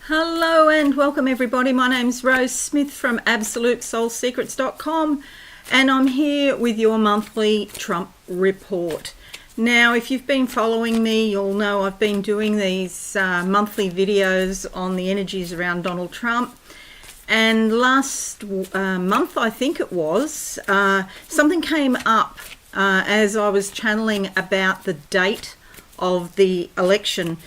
Hello and welcome everybody. My name's Rose Smith from AbsoluteSoulSecrets.com and I'm here with your monthly Trump report. Now, if you've been following me, you'll know I've been doing these monthly videos on the energies around Donald Trump. And last month, I think it was, something came up as I was channeling about the date of the election.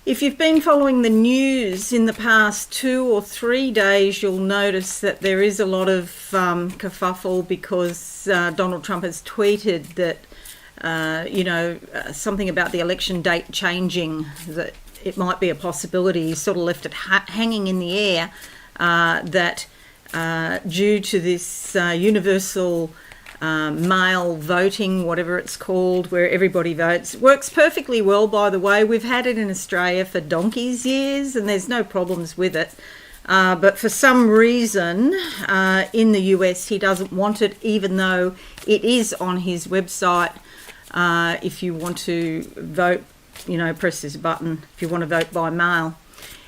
If you've been following the news in the past 2 or 3 days, you'll notice that there is a lot of kerfuffle because Donald Trump has tweeted that, something about the election date changing, that it might be a possibility. He sort of left it hanging in the air that due to this universal mail voting, whatever it's called, where everybody votes. It works perfectly well, by the way. We've had it in Australia for donkey's years and there's no problems with it. But for some reason in the US he doesn't want it, even though it is on his website. If you want to vote, press this button if you want to vote by mail.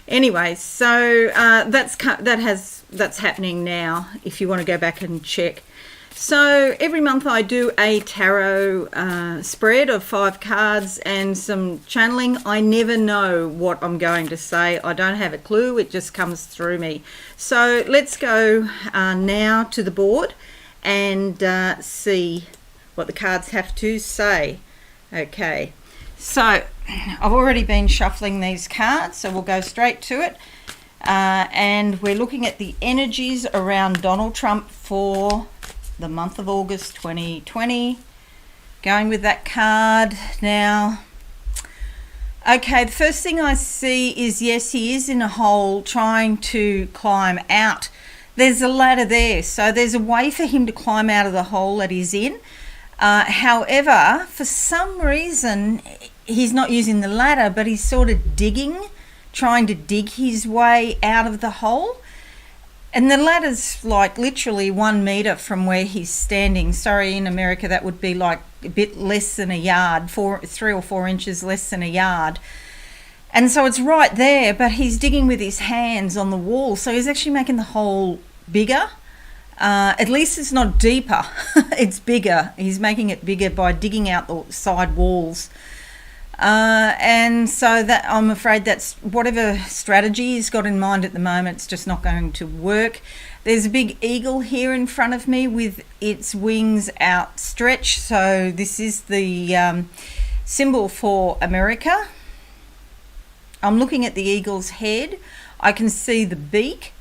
Anyway, so that's happening now if you want to go back and check. So every month I do a tarot spread of 5 cards and some channeling. I never know what I'm going to say. I don't have a clue. It just comes through me. So let's go now to the board and see what the cards have to say. Okay, so I've already been shuffling these cards, so we'll go straight to it. And we're looking at the energies around Donald Trump for the month of August 2020. Going with that card now. Okay, the first thing I see is, yes, he is in a hole trying to climb out. There's a ladder there, so there's a way for him to climb out of the hole that he's in. However, for some reason, he's not using the ladder, but he's sort of trying to dig his way out of the hole. And the ladder's like literally 1 meter from where he's standing. Sorry, in America that would be like a bit less than a yard, 3 or 4 inches less than a yard. And so it's right there, but he's digging with his hands on the wall. So he's actually making the hole bigger. At least it's not deeper, it's bigger. He's making it bigger by digging out the side walls. And so that, I'm afraid that's whatever strategy he's got in mind at the moment, it's just not going to work. There's a big eagle here in front of me with its wings outstretched. So this is the symbol for America. I'm looking at the eagle's head. I can see the beak.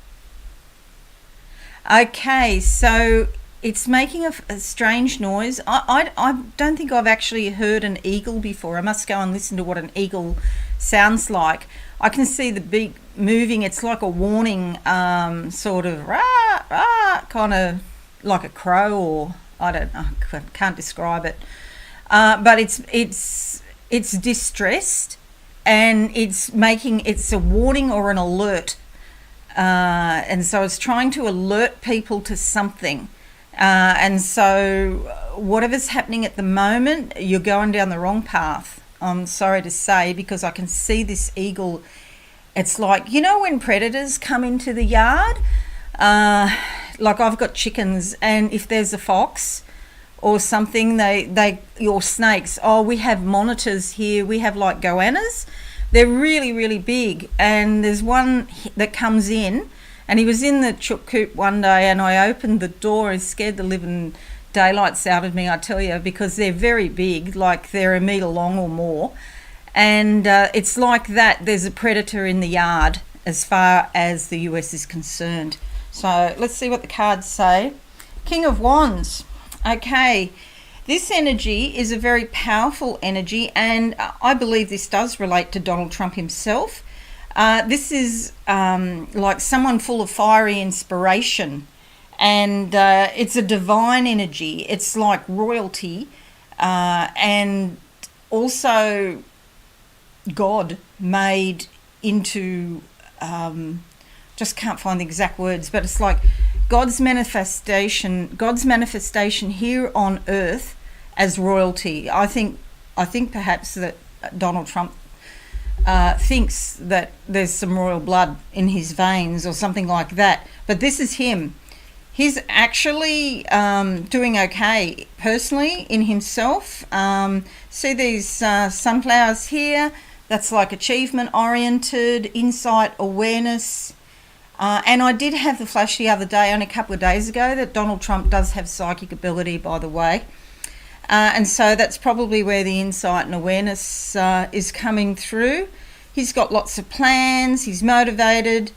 Okay, so it's making a strange noise. I don't think I've actually heard an eagle before. I must go and listen to what an eagle sounds like. I can see the beak moving. It's like a warning, sort of rah, rah, kind of like a crow, or I can't describe it. But it's distressed, and it's a warning or an alert. And so it's trying to alert people to something. And so whatever's happening at the moment, you're going down the wrong path, I'm sorry to say, because I can see this eagle. It's like, when predators come into the yard, like I've got chickens, and if there's a fox or something, or snakes, we have monitors here, we have like goannas. They're really, really big, and there's one that comes in, and he was in the chook coop one day, and I opened the door and scared the living daylights out of me, I tell you, because they're very big, like they're 1 meter long or more. And it's like that. There's a predator in the yard as far as the US is concerned. So let's see what the cards say. King of Wands. Okay. This energy is a very powerful energy, and I believe this does relate to Donald Trump himself. This is like someone full of fiery inspiration, and it's a divine energy. It's like royalty, and also God made into, just can't find the exact words, but it's like God's manifestation here on earth as royalty. I think perhaps that Donald Trump thinks that there's some royal blood in his veins or something like that. But this is him. He's actually doing okay personally in himself. See these sunflowers here? That's like achievement-oriented, insight, awareness. And I did have the flash the other day, only a couple of days ago, that Donald Trump does have psychic ability, by the way. And so that's probably where the insight and awareness is coming through. He's got lots of plans. He's motivated.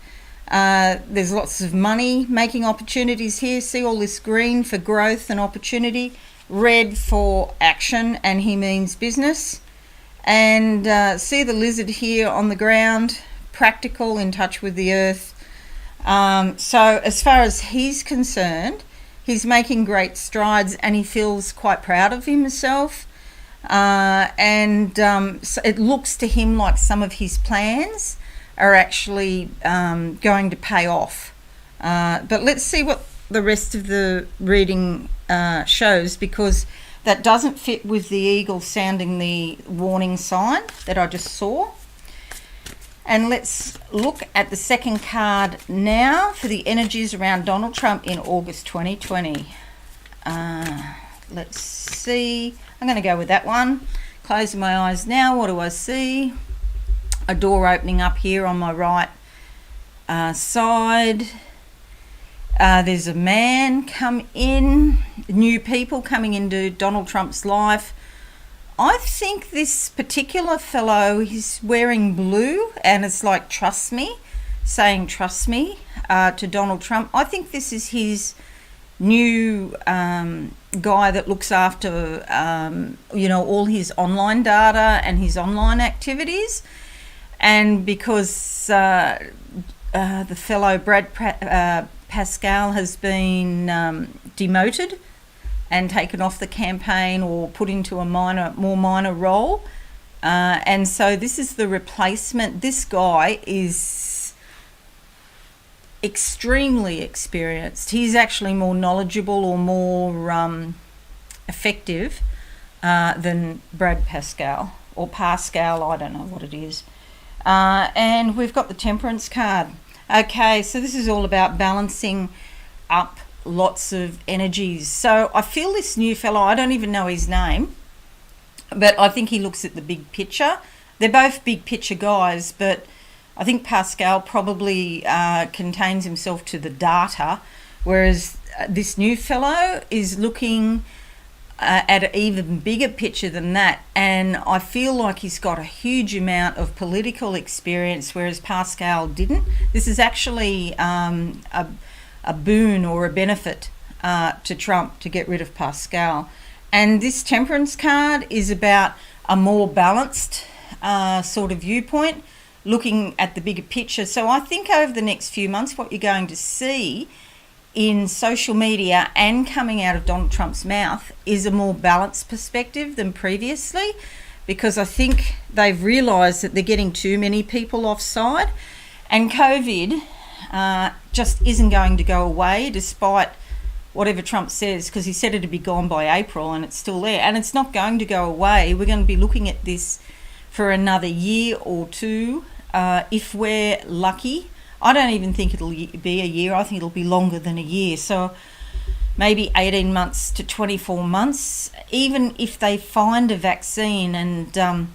There's lots of money making opportunities here. See all this green for growth and opportunity, red for action, and he means business. And see the lizard here on the ground, practical, in touch with the earth. So as far as he's concerned, he's making great strides and he feels quite proud of himself. So it looks to him like some of his plans are actually going to pay off. But let's see what the rest of the reading shows, because that doesn't fit with the eagle sounding the warning sign that I just saw. And let's look at the second card now for the energies around Donald Trump in August 2020. Let's see. I'm going to go with that one. Closing my eyes now. What do I see? A door opening up here on my right side. There's a man come in, new people coming into Donald Trump's life. I think this particular fellow, he's wearing blue and it's like trust me, saying trust me to Donald Trump. I think this is his new guy that looks after all his online data and his online activities. And because the fellow Brad Pascal has been demoted and taken off the campaign or put into a more minor role. And so this is the replacement. This guy is extremely experienced. He's actually more knowledgeable or more effective than Brad Pascal or Pascal, I don't know what it is. And we've got the Temperance card. Okay, so this is all about balancing up lots of energies. So I feel this new fellow, I don't even know his name, but I think he looks at the big picture. They're both big picture guys, but I think Pascal probably contains himself to the data, whereas this new fellow is looking at an even bigger picture than that. And I feel like he's got a huge amount of political experience, whereas Pascal didn't. This is actually a boon or a benefit to Trump to get rid of Pascal. And this Temperance card is about a more balanced sort of viewpoint, looking at the bigger picture. So I think over the next few months, what you're going to see in social media and coming out of Donald Trump's mouth is a more balanced perspective than previously, because I think they've realised that they're getting too many people offside, and COVID just isn't going to go away despite whatever Trump says, because he said it'd be gone by April and it's still there, and it's not going to go away. We're going to be looking at this for another year or two if we're lucky. I don't even think it'll be a year. I think it'll be longer than a year. So maybe 18 months to 24 months, even if they find a vaccine. And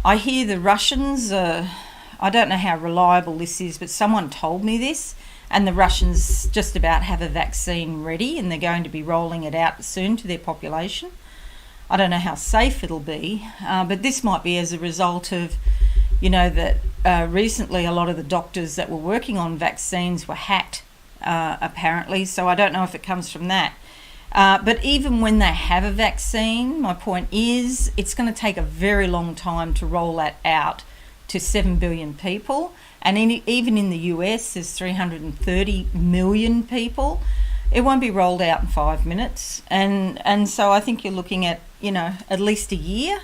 I hear the Russians, I don't know how reliable this is, but someone told me this, and the Russians just about have a vaccine ready and they're going to be rolling it out soon to their population. I don't know how safe it'll be, but this might be as a result of, that recently a lot of the doctors that were working on vaccines were hacked, apparently. So I don't know if it comes from that. But even when they have a vaccine, my point is it's going to take a very long time to roll that out to 7 billion people. And even in the US, there's 330 million people. It won't be rolled out in 5 minutes. And so I think you're looking at, at least a year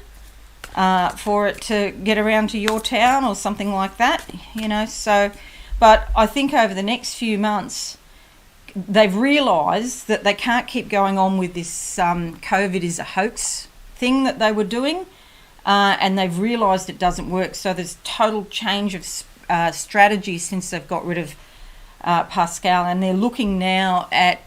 for it to get around to your town or something like that, So, but I think over the next few months, they've realised that they can't keep going on with this COVID is a hoax thing that they were doing. and they've realised it doesn't work. So there's total change of strategy since they've got rid of Pascal, and they're looking now at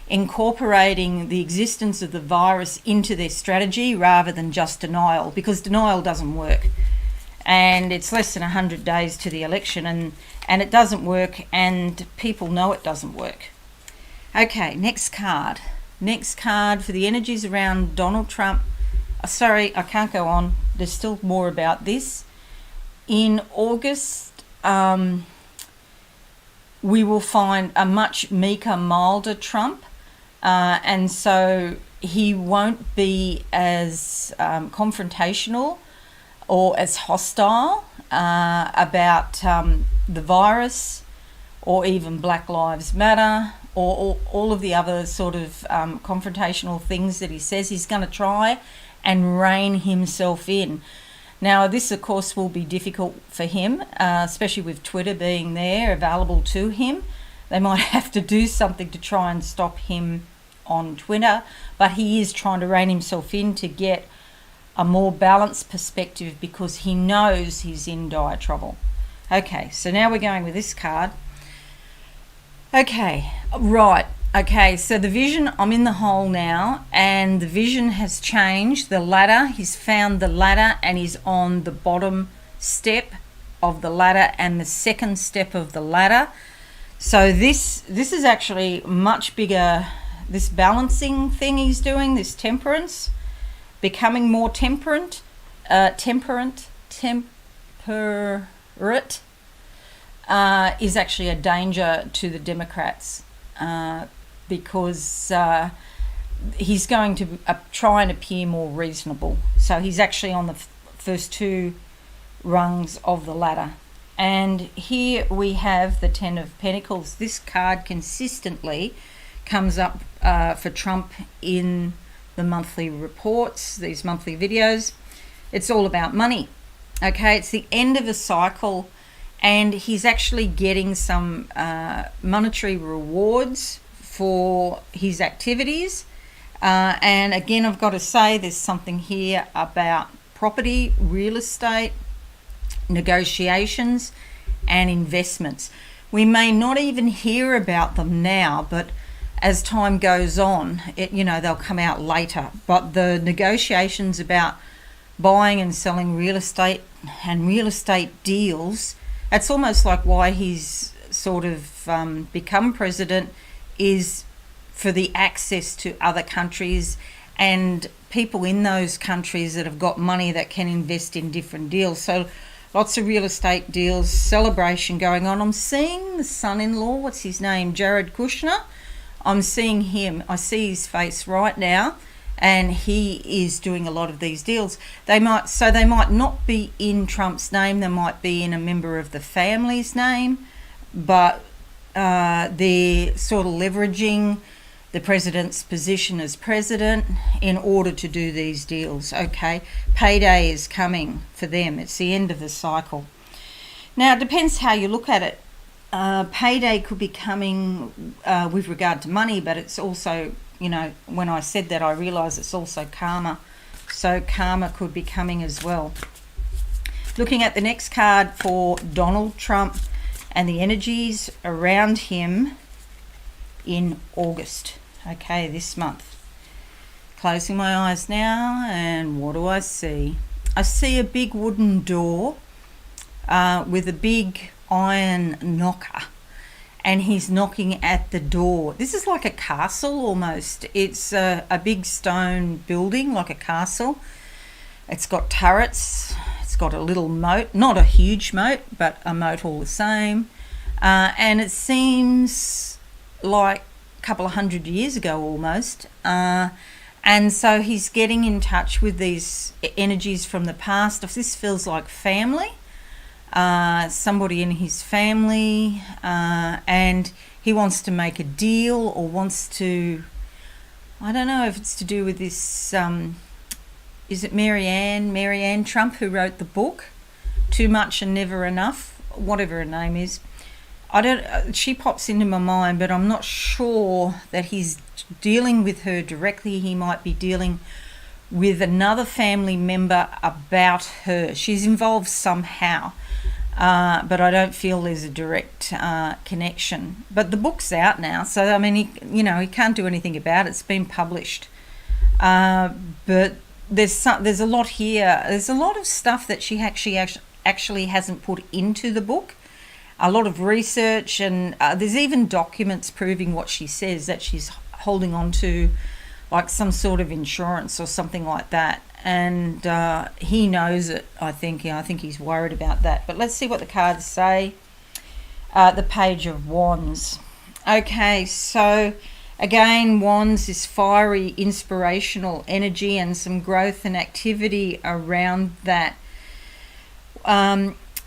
incorporating the existence of the virus into their strategy rather than just denial, because denial doesn't work. And it's less than 100 days to the election, and it doesn't work, and people know it doesn't work. Okay, next card. Next card for the energies around Donald Trump. Sorry, I can't go on. There's still more about this. In August, we will find a much meeker, milder Trump, and so he won't be as confrontational or as hostile about the virus, or even Black Lives Matter, or all of the other sort of confrontational things that he says. He's going to try and rein himself in. Now, this, of course, will be difficult for him, especially with Twitter being there, available to him. They might have to do something to try and stop him on Twitter, but he is trying to rein himself in to get a more balanced perspective, because he knows he's in dire trouble. Okay, so now we're going with this card. Okay, right. Okay, so the vision, I'm in the hole now, and the vision has changed. The ladder, he's found the ladder, and he's on the bottom step of the ladder and the second step of the ladder. So this is actually much bigger, this balancing thing he's doing, this temperance, becoming more temperate, is actually a danger to the Democrats, because he's going to try and appear more reasonable. So he's actually on the first two rungs of the ladder. And here we have the Ten of Pentacles. This card consistently comes up for Trump in the monthly reports, these monthly videos. It's all about money. Okay, it's the end of a cycle, and he's actually getting some monetary rewards for his activities. And again, I've got to say, there's something here about property, real estate, negotiations, and investments. We may not even hear about them now, but as time goes on, they'll come out later. But the negotiations about buying and selling real estate and real estate deals, that's almost like why he's sort of become president, is for the access to other countries and people in those countries that have got money that can invest in different deals. So lots of real estate deals, celebration going on. I'm seeing the son-in-law, what's his name, Jared Kushner. I'm seeing him. I see his face right now, and he is doing a lot of these deals. They might not be in Trump's name. They might be in a member of the family's name, but they're sort of leveraging the president's position as president in order to do these deals. Okay, payday is coming for them. It's the end of the cycle. Now, it depends how you look at it. Payday could be coming with regard to money, but it's also, when I said that, I realised it's also karma. So karma could be coming as well. Looking at the next card for Donald Trump and the energies around him in August. Okay, this month. Closing my eyes now, and what do I see? I see a big wooden door with a big iron knocker, and he's knocking at the door. This is like a castle almost. It's a big stone building, like a castle. It's got turrets. It's got a little moat, not a huge moat, but a moat all the same. And it seems like a couple of 100 years ago almost. And so he's getting in touch with these energies from the past. This feels like family. Somebody in his family, and he wants to make a deal, or wants to, I don't know if it's to do with this, is it Marianne Trump, who wrote the book, Too Much and Never Enough, whatever her name is. She pops into my mind, but I'm not sure that he's dealing with her directly. He might be dealing with another family member about her. She's involved somehow, but I don't feel there's a direct connection. But the book's out now, so I mean, he can't do anything about it. It's been published, but there's a lot here. There's a lot of stuff that she actually hasn't put into the book. A lot of research, and there's even documents proving what she says, that she's holding on to, like some sort of insurance or something like that. And he knows it, I think. I think he's worried about that. But let's see what the cards say. The Page of Wands. Okay, so again, Wands is fiery, inspirational energy and some growth and activity around that.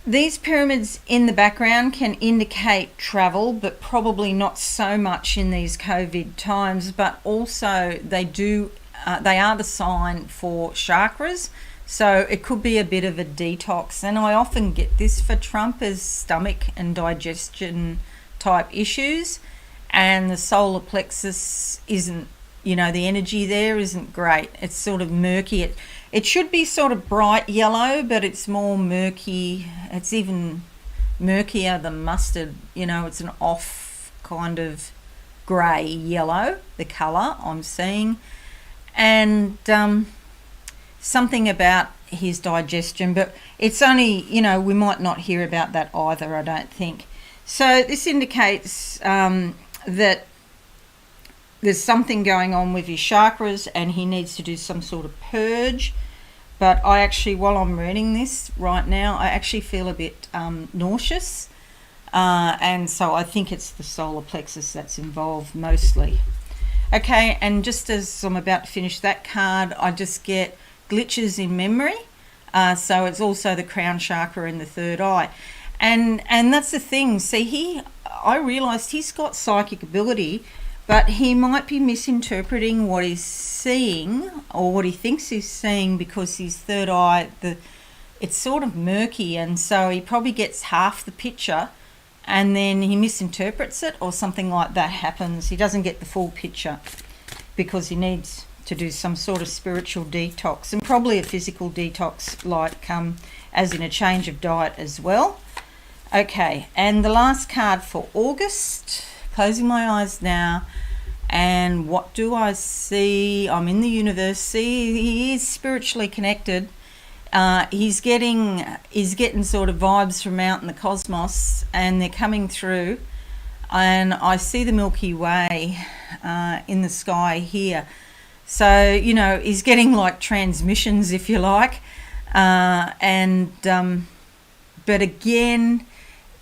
These pyramids in the background can indicate travel, but probably not so much in these COVID times. But also they are the sign for chakras, so it could be a bit of a detox. And I often get this for Trump as stomach and digestion type issues, and the solar plexus isn't, the energy there isn't great. It's sort of murky. It should be sort of bright yellow, but it's more murky. It's even murkier than mustard. It's an off kind of grey yellow, the colour I'm seeing. And something about his digestion, but it's only, we might not hear about that either, I don't think. So this indicates that there's something going on with his chakras and he needs to do some sort of purge. But I actually, while I'm reading this right now, I actually feel a bit nauseous. And so I think it's the solar plexus that's involved mostly. Okay, and just as I'm about to finish that card, I just get glitches in memory. So it's also the crown chakra and the third eye. And that's the thing. See, I realised he's got psychic ability, but he might be misinterpreting what he's seeing or what he thinks he's seeing, because his third eye, it's sort of murky, and so he probably gets half the picture and then he misinterprets it, or something like that happens. He doesn't get the full picture because he needs to do some sort of spiritual detox, and probably a physical detox, like as in a change of diet as well. Okay, and the last card for August. Closing my eyes now, and what do I see? I'm in the universe. See, he is spiritually connected. He's getting sort of vibes from out in the cosmos, and they're coming through. And I see the Milky Way in the sky here. So he's getting like transmissions, if you like, but again,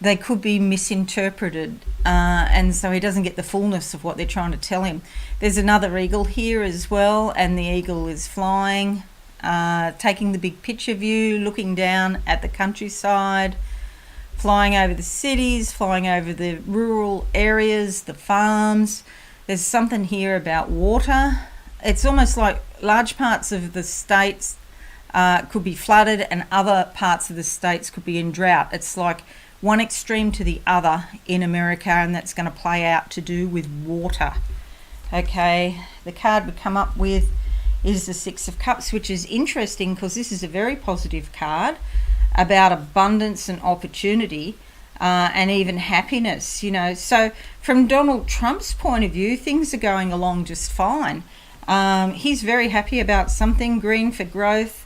they could be misinterpreted, and so he doesn't get the fullness of what they're trying to tell him. There's another eagle here as well, and the eagle is flying, taking the big picture view, looking down at the countryside, flying over the cities, flying over the rural areas, the farms. There's something here about water. It's almost like large parts of the states could be flooded, and other parts of the states could be in drought. It's like one extreme to the other in America, and that's going to play out to do with water. Okay, the card we come up with is the Six of Cups, which is interesting because this is a very positive card about abundance and opportunity, and even happiness. So from Donald Trump's point of view, things are going along just fine. He's very happy about something. Green for growth.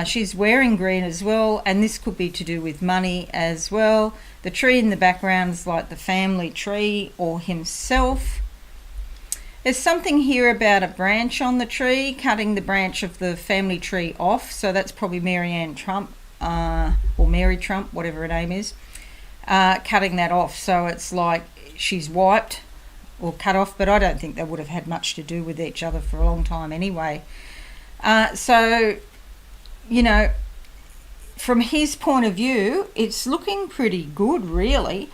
She's wearing green as well, and this could be to do with money as well. The tree in the background is like the family tree or himself. There's something here about a branch on the tree, cutting the branch of the family tree off. So that's probably Marianne Trump, or Mary Trump, whatever her name is, cutting that off. So it's like she's wiped or cut off, but I don't think they would have had much to do with each other for a long time anyway. So from his point of view, it's looking pretty good, really.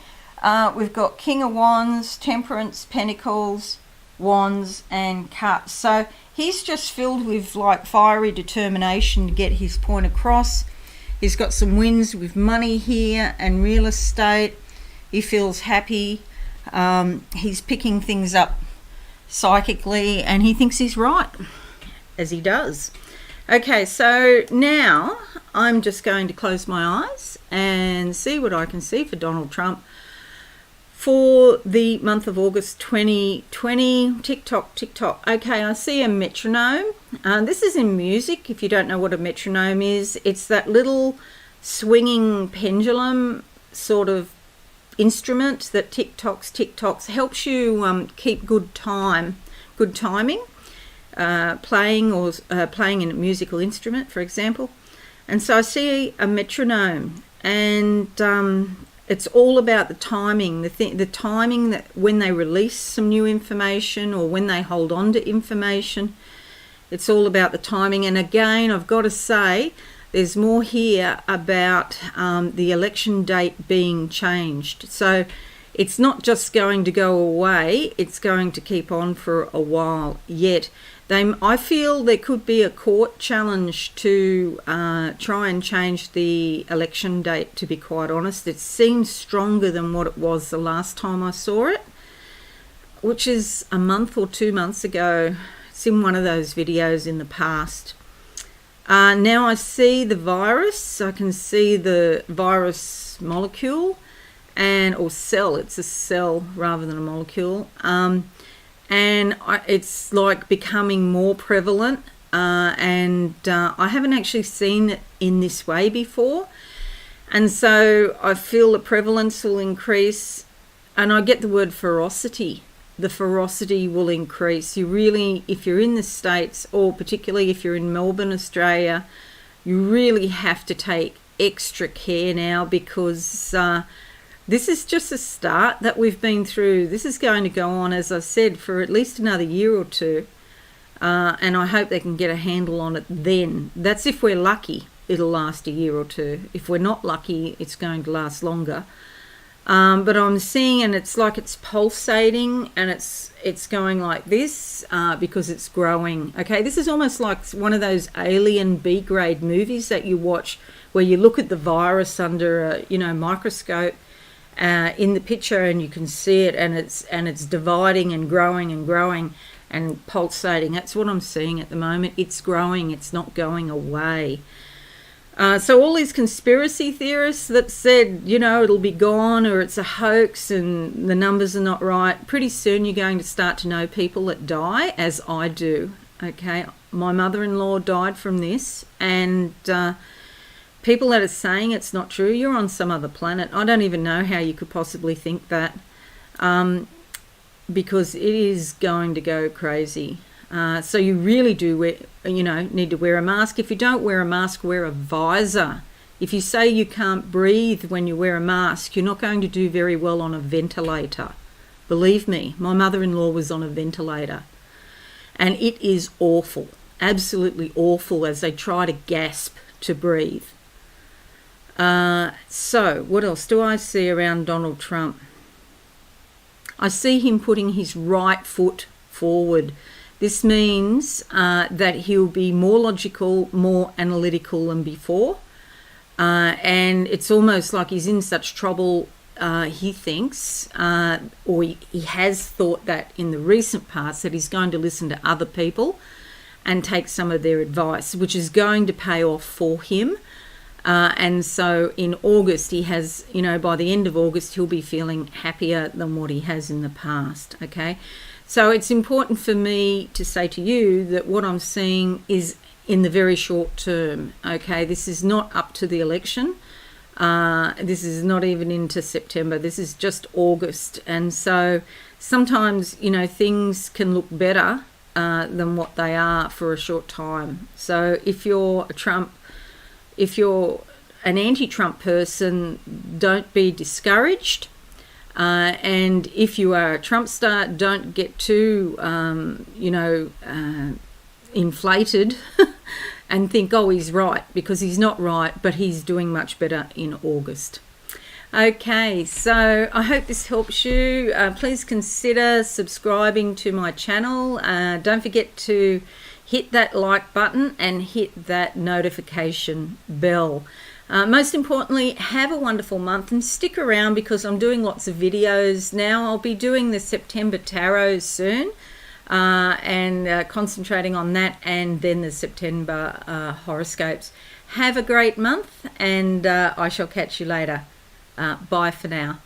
We've got King of Wands, Temperance, Pentacles, Wands, and Cups. So he's just filled with like fiery determination to get his point across. He's got some wins with money here and real estate. He feels happy. He's picking things up psychically, and he thinks he's right. as he does. Okay, so now I'm just going to close my eyes and see what I can see for Donald Trump for the month of August 2020. Tick tock, tick tock. Okay, I see a metronome. This is in music. If you don't know what a metronome is, it's that little swinging pendulum sort of instrument that tick tocks, helps you keep good timing. Playing in a musical instrument, for example. And so I see a metronome, and it's all about the timing, the timing that when they release some new information or when they hold on to information. It's all about the timing. And again, I've got to say, there's more here about the election date being changed. So it's not just going to go away, it's going to keep on for a while yet. I feel there could be a court challenge to try and change the election date, to be quite honest. It seems stronger than what it was the last time I saw it, which is a month or 2 months ago. It's in one of those videos in the past. Now I see the virus. I can see the virus molecule or cell. It's a cell rather than a molecule. It's like becoming more prevalent, and I haven't actually seen it in this way before, and so I feel the prevalence will increase, and I get the word ferocity. The ferocity will increase. You really, if you're in the States, or particularly if you're in Melbourne, Australia, you really have to take extra care now, because this is just a start that we've been through. This is going to go on, as I said, for at least another year or two. And I hope they can get a handle on it then. That's if we're lucky, it'll last a year or two. If we're not lucky, it's going to last longer. But I'm seeing, and it's like it's pulsating, and it's going like this because it's growing. Okay, this is almost like one of those alien B-grade movies that you watch where you look at the virus under a microscope. In the picture, and you can see it, and it's dividing and growing and pulsating. That's what I'm seeing at the moment. It's growing, it's not going away. So all these conspiracy theorists that said, it'll be gone, or it's a hoax and the numbers are not right, pretty soon you're going to start to know people that die, as I do. Okay, my mother-in-law died from this, and people that are saying it's not true, you're on some other planet. I don't even know how you could possibly think that, because it is going to go crazy. So you really do need to wear a mask. If you don't wear a mask, wear a visor. If you say you can't breathe when you wear a mask, you're not going to do very well on a ventilator. Believe me, my mother-in-law was on a ventilator, and it is awful, absolutely awful, as they try to gasp to breathe. So what else do I see around Donald Trump? I see him putting his right foot forward. This means that he'll be more logical, more analytical than before. And it's almost like he's in such trouble, he thinks, or he has thought that in the recent past, that he's going to listen to other people and take some of their advice, which is going to pay off for him. And so in August, he has, by the end of August, he'll be feeling happier than what he has in the past, okay? So it's important for me to say to you that what I'm seeing is in the very short term, okay? This is not up to the election. This is not even into September. This is just August. And so sometimes, things can look better than what they are for a short time. So if you're an anti-Trump person, don't be discouraged. And if you are a Trumpster, don't get too, inflated and think, oh, he's right, because he's not right, but he's doing much better in August. Okay, so I hope this helps you. Please consider subscribing to my channel. Don't forget to hit that like button and hit that notification bell. Most importantly, have a wonderful month and stick around, because I'm doing lots of videos now. I'll be doing the September tarot soon. and concentrating on that, and then the September horoscopes. Have a great month, and I shall catch you later. Bye for now.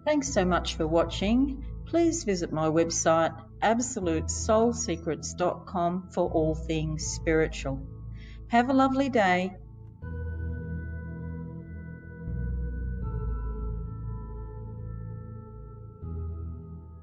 Thanks so much for watching. Please visit my website absolutesoulsecrets.com for all things spiritual. Have a lovely day.